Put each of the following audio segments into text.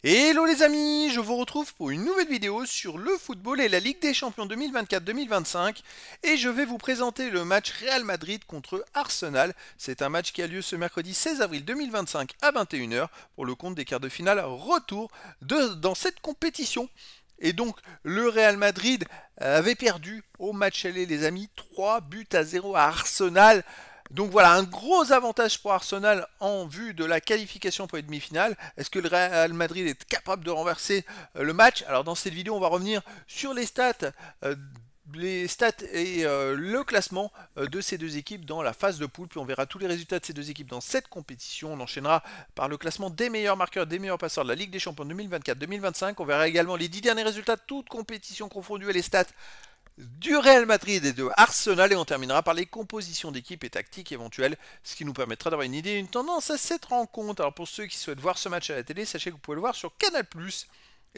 Hello les amis, je vous retrouve pour une nouvelle vidéo sur le football et la Ligue des Champions 2024-2025 et je vais vous présenter le match Real Madrid contre Arsenal. C'est un match qui a lieu ce mercredi 16 avril 2025 à 21 h pour le compte des quarts de finale retour dans cette compétition. Et donc le Real Madrid avait perdu au match aller les amis, 3-0 à Arsenal. Donc voilà, un gros avantage pour Arsenal en vue de la qualification pour les demi-finales. Est-ce que le Real Madrid est capable de renverser le match? Alors dans cette vidéo, on va revenir sur euh, les stats et le classement de ces deux équipes dans la phase de poule. Puis on verra tous les résultats de ces deux équipes dans cette compétition. On enchaînera par le classement des meilleurs marqueurs, des meilleurs passeurs de la Ligue des Champions 2024-2025. On verra également les 10 derniers résultats, toutes compétitions confondues et les stats du Real Madrid et de Arsenal, et on terminera par les compositions d'équipe et tactiques éventuelles, ce qui nous permettra d'avoir une idée et une tendance à cette rencontre. Alors pour ceux qui souhaitent voir ce match à la télé, sachez que vous pouvez le voir sur Canal+.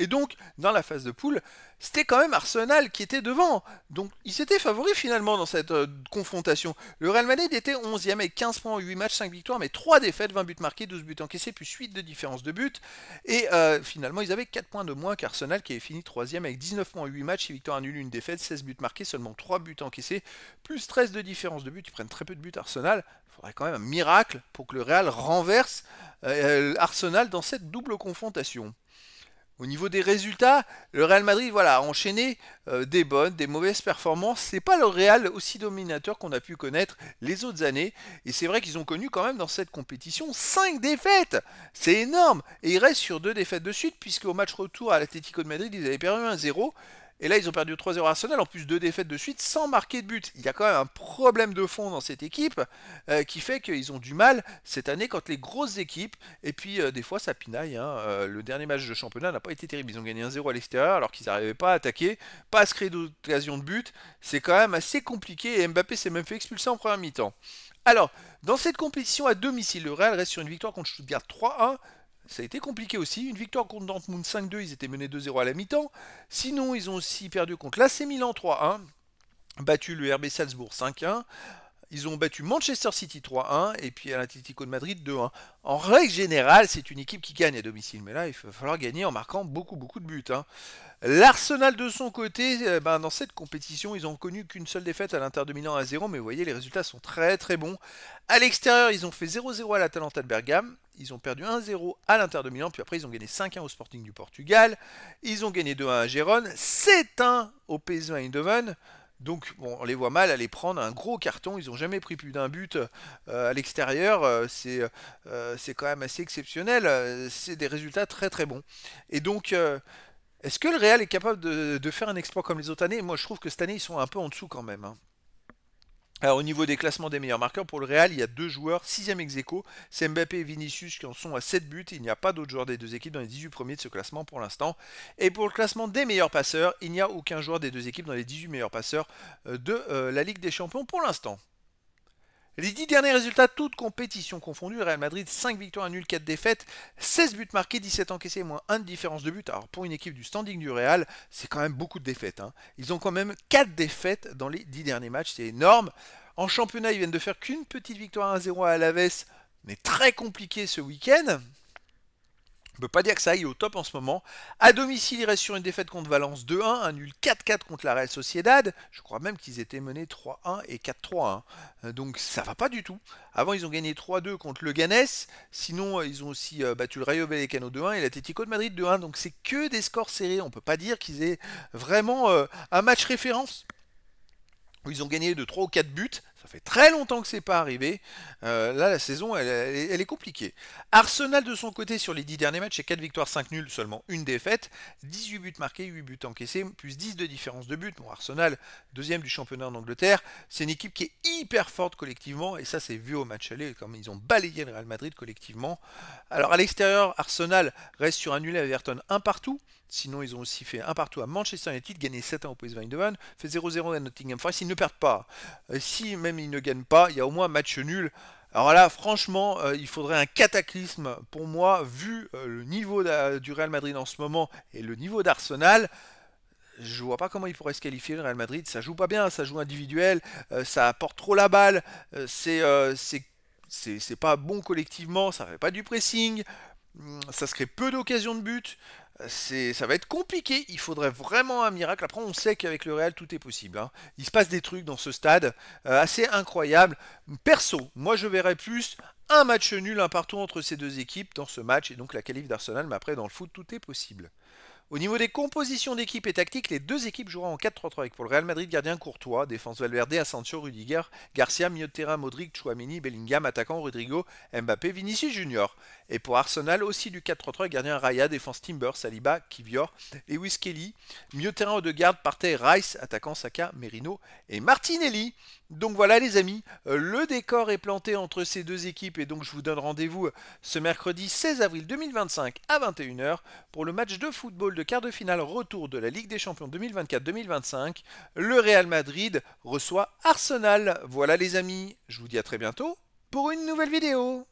Et donc, dans la phase de poule, c'était quand même Arsenal qui était devant. Donc, ils s'étaient favoris finalement dans cette confrontation. Le Real Madrid était 11e avec 15 points en 8 matchs, 5 victoires, mais 3 défaites, 20 buts marqués, 12 buts encaissés, plus 8 de différence de but. Et finalement, ils avaient 4 points de moins qu'Arsenal qui avait fini 3e avec 19 points en 8 matchs, 6 victoires, 1 nul, 1 défaite, 16 buts marqués, seulement 3 buts encaissés, plus 13 de différence de but. Ils prennent très peu de buts Arsenal. Il faudrait quand même un miracle pour que le Real renverse Arsenal dans cette double confrontation. Au niveau des résultats, le Real Madrid voilà, a enchaîné des bonnes, des mauvaises performances. C'est pas le Real aussi dominateur qu'on a pu connaître les autres années. Et c'est vrai qu'ils ont connu quand même dans cette compétition 5 défaites. C'est énorme. Et ils restent sur 2 défaites de suite, puisque au match retour à l'Atlético de Madrid, ils avaient perdu 1-0. Et là, ils ont perdu 3-0 à Arsenal, en plus 2 défaites de suite sans marquer de but. Il y a quand même un problème de fond dans cette équipe qui fait qu'ils ont du mal cette année quand les grosses équipes, et puis des fois ça pinaille. Le dernier match de championnat n'a pas été terrible. Ils ont gagné 1-0 à l'extérieur alors qu'ils n'arrivaient pas à attaquer, pas à se créer d'occasion de but. C'est quand même assez compliqué et Mbappé s'est même fait expulser en première mi-temps. Alors, dans cette compétition à domicile, le Real reste sur une victoire contre Stuttgart 3-1. Ça a été compliqué aussi. Une victoire contre Dortmund 5-2, ils étaient menés 2-0 à la mi-temps. Sinon, ils ont aussi perdu contre l'AC Milan 3-1, battu le RB Salzbourg 5-1. Ils ont battu Manchester City 3-1 et puis à l'Atlético de Madrid 2-1. En règle générale, c'est une équipe qui gagne à domicile, mais là, il va falloir gagner en marquant beaucoup de buts. L'Arsenal de son côté, dans cette compétition, ils ont connu qu'une seule défaite à l'Inter de Milan à 0, mais vous voyez, les résultats sont très bons. À l'extérieur, ils ont fait 0-0 à l'Atalanta de Bergame, ils ont perdu 1-0 à l'Inter de Milan, puis après ils ont gagné 5-1 au Sporting du Portugal, ils ont gagné 2-1 à Gérone, 7-1 au PSV Eindhoven. Donc bon, on les voit mal aller prendre un gros carton, ils n'ont jamais pris plus d'un but à l'extérieur, c'est quand même assez exceptionnel, c'est des résultats très bons. Et donc est-ce que le Real est capable de faire un exploit comme les autres années? Moi, je trouve que cette année, ils sont un peu en dessous quand même. Alors, au niveau des classements des meilleurs marqueurs, pour le Real, il y a 2 joueurs, 6e ex aequo, c'est Mbappé et Vinicius qui en sont à 7 buts. Il n'y a pas d'autres joueurs des deux équipes dans les 18 premiers de ce classement pour l'instant. Et pour le classement des meilleurs passeurs, il n'y a aucun joueur des deux équipes dans les 18 meilleurs passeurs de la Ligue des Champions pour l'instant. Les 10 derniers résultats, toutes compétitions confondues, Real Madrid 5 victoires, 1 nul, 4 défaites, 16 buts marqués, 17 encaissés, moins 1 de différence de but. Alors pour une équipe du standing du Real, c'est quand même beaucoup de défaites. Ils ont quand même 4 défaites dans les 10 derniers matchs, c'est énorme. En championnat, ils viennent de faire qu'une petite victoire 1-0 à Alaves, mais très compliqué ce week-end. On ne peut pas dire que ça aille au top en ce moment. À domicile, il reste sur une défaite contre Valence 2-1, un nul 4-4 contre la Real Sociedad. Je crois même qu'ils étaient menés 3-1 et 4-3. Donc ça va pas du tout. Avant, ils ont gagné 3-2 contre le Leganés. Sinon, ils ont aussi battu le Rayo Vallecano 2-1 et l'Atlético de Madrid 2-1. Donc c'est que des scores serrés. On ne peut pas dire qu'ils aient vraiment un match référence où ils ont gagné de 3 ou 4 buts. Ça fait très longtemps que c'est pas arrivé. Là, la saison, elle est compliquée. Arsenal, de son côté, sur les 10 derniers matchs, c'est 4 victoires, 5 nuls, seulement une défaite. 18 buts marqués, 8 buts encaissés, plus 10 de différence de but. Bon, Arsenal, deuxième du championnat en Angleterre. C'est une équipe qui est hyper forte collectivement. Et ça, c'est vu au match aller, comme ils ont balayé le Real Madrid collectivement. Alors, à l'extérieur, Arsenal reste sur un nul à Everton, un partout. Sinon, ils ont aussi fait un partout à Manchester United, gagné 7-1 au PSV Eindhoven, fait 0-0 à Nottingham Forest. Ils ne perdent pas. Si même ils ne gagnent pas, il y a au moins un match nul. Alors là, franchement, il faudrait un cataclysme pour moi, vu le niveau du Real Madrid en ce moment et le niveau d'Arsenal. Je vois pas comment il pourrait se qualifier le Real Madrid. Ça joue pas bien, ça joue individuel, ça porte trop la balle, c'est pas bon collectivement, ça fait pas du pressing. Ça se crée peu d'occasions de but. Ça va être compliqué. Il faudrait vraiment un miracle. Après, on sait qu'avec le Real, tout est possible, hein. Il se passe des trucs dans ce stade assez incroyables. Perso, moi, je verrais plus un match nul, un partout entre ces deux équipes dans ce match et donc la qualif d'Arsenal. Mais après, dans le foot, tout est possible. Au niveau des compositions d'équipe et tactiques, les deux équipes joueront en 4-3-3 avec pour le Real Madrid gardien Courtois, défense Valverde, Asensio, Rudiger, Garcia, milieu de terrain Modric, Chouamini, Bellingham, attaquant Rodrigo, Mbappé, Vinicius Junior. Et pour Arsenal aussi du 4-3-3 gardien Raya, défense Timber, Saliba, Kivior, Lewis Kelly, milieu de terrain de garde Partey, Rice, attaquant Saka, Merino et Martinelli. Donc voilà les amis, le décor est planté entre ces deux équipes et donc je vous donne rendez-vous ce mercredi 16 avril 2025 à 21h pour le match de football de quart de finale retour de la Ligue des Champions 2024-2025. Le Real Madrid reçoit Arsenal. Voilà les amis, je vous dis à très bientôt pour une nouvelle vidéo.